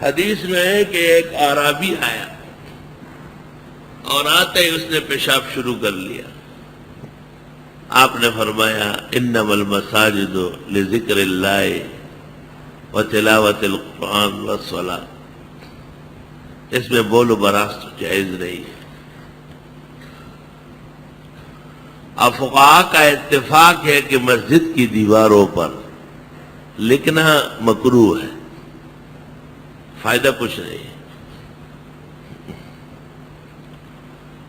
حدیث میں ہے کہ ایک اعرابی آیا اور آتے ہی اس نے پیشاب شروع کر لیا. آپ نے فرمایا انما المساجد لذکر اللہ وتلاوت القرآن والصلاۃ. اس میں بول و براس تو جائز نہیں ہے. فقہاء کا اتفاق ہے کہ مسجد کی دیواروں پر لکھنا مکروہ ہے، فائدہ کچھ نہیں.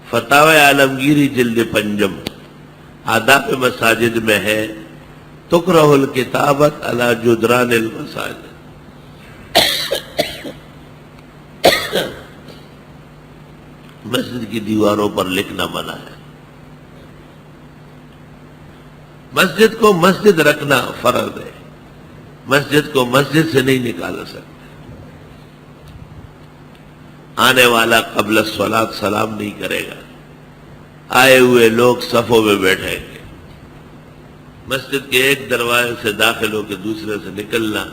فتاوی عالمگیری جلد 5 آداب مساجد میں ہے تکرہ الکتابت علی جدران المساجد. مسجد کی دیواروں پر لکھنا منع ہے. مسجد کو مسجد رکھنا فرض ہے، مسجد کو مسجد سے نہیں نکالا سکتے. آنے والا قبل الصلاۃ سلام نہیں کرے گا، آئے ہوئے لوگ صفوں میں بیٹھیں گے. مسجد کے ایک دروازے سے داخل ہو کے دوسرے سے نکلنا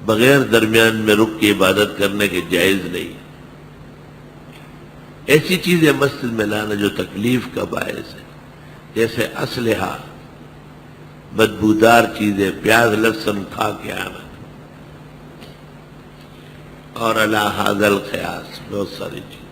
بغیر درمیان میں رک کے عبادت کرنے کے جائز نہیں. ایسی چیزیں مسجد میں لانا جو تکلیف کا باعث ہے، جیسے اسلحہ، بدبودار چیزیں، پیاز لہسن کھا کے آنا، اور علی ھذا القیاس بہت ساری چیزیں.